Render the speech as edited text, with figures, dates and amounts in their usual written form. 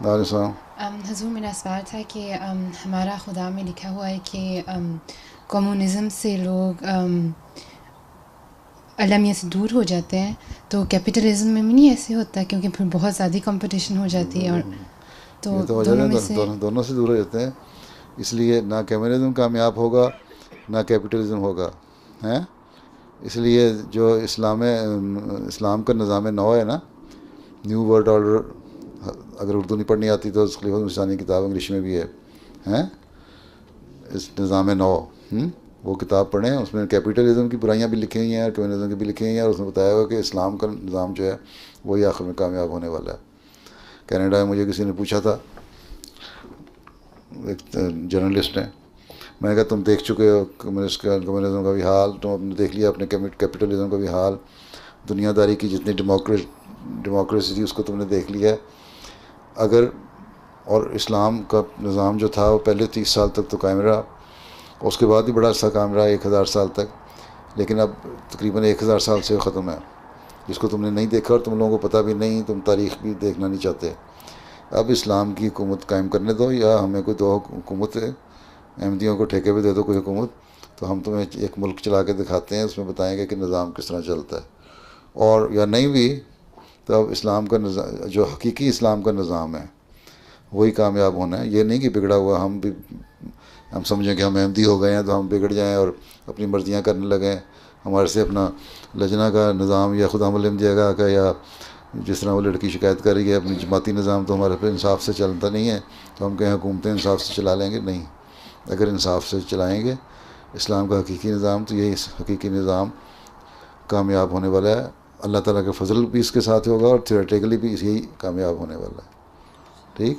السلام. حضور میرا سوال تھا کہ ہمارا خدا میں لکھا ہوا ہے کہ کمیونزم سے لوگ عالمیت سے دور ہو جاتے ہیں، تو کیپٹلزم میں بھی نہیں ایسے ہوتا کیونکہ پھر بہت زیادہ کمپٹیشن ہو جاتی ہے، اور تو یہ تو ہو دونوں جاتے میں ہیں، سے دونوں سے دور ہو جاتے ہیں. اس لیے نہ کمیونزم کامیاب ہوگا نہ کیپٹلزم ہوگا ہیں. اس لیے جو اسلام کا نظام نو ہے نا، نیو ورلڈ آرڈر، اگر اردو نہیں پڑھنی آتی تو خلیفۃ المسیح کی کتاب انگلش میں بھی ہے ہیں اس نظام نو. وہ کتاب پڑھیں، اس میں کیپٹلزم کی برائیاں بھی لکھی ہوئی ہیں اور کمیونزم کی بھی لکھی ہوئی ہیں، اور اس میں بتایا ہوا کہ اسلام کا نظام جو ہے وہی آخر میں کامیاب ہونے والا ہے. کینیڈا میں مجھے کسی نے پوچھا تھا، ایک جرنلسٹ نے، میں نے کہا تم دیکھ چکے ہو کمیونزم کا بھی حال، تم نے دیکھ لیا اپنے کیپٹلزم کا بھی حال، دنیا داری کی جتنی ڈیموکریسی تھی اس کو تم نے دیکھ لیا ہے. اگر اور اسلام کا نظام جو تھا وہ پہلے 30 سال تک تو قائم رہا، اس کے بعد بھی بڑا عرصہ قائم رہا 1000 سال تک، لیکن اب تقریباً 1000 سال سے ختم ہے، جس کو تم نے نہیں دیکھا اور تم لوگوں کو پتہ بھی نہیں، تم تاریخ بھی دیکھنا نہیں چاہتے. اب اسلام کی حکومت قائم کرنے دو، یا ہمیں کوئی دو حکومت احمدیوں کو ٹھیکے پہ دے دو کوئی حکومت، تو ہم تمہیں ایک ملک چلا کے دکھاتے ہیں، اس میں بتائیں گے کہ نظام کس طرح چلتا ہے. اور یا نہیں بھی تو اب اسلام کا نظام، جو حقیقی اسلام کا نظام ہے وہی کامیاب ہونا ہے. یہ نہیں کہ بگڑا ہوا ہم سمجھیں کہ ہم احمدی ہو گئے ہیں تو ہم بگڑ جائیں اور اپنی مرضیاں کرنے لگیں. ہمارے سے اپنا لجنہ کا نظام یا خدا ملم جگہ کا، یا جس طرح وہ لڑکی شکایت کر رہی ہے اپنی جماعتی نظام، تو ہمارے پہ انصاف سے چلتا نہیں ہے، تو ہم کہیں حکومتیں انصاف سے چلا لیں گے. نہیں، اگر انصاف سے چلائیں گے اسلام کا حقیقی نظام، تو یہی حقیقی نظام کامیاب ہونے والا ہے. اللہ تعالیٰ کے فضل بھی اس کے ساتھ ہوگا، اور تھیوریٹیکلی بھی یہی کامیاب ہونے والا ہے. ٹھیک.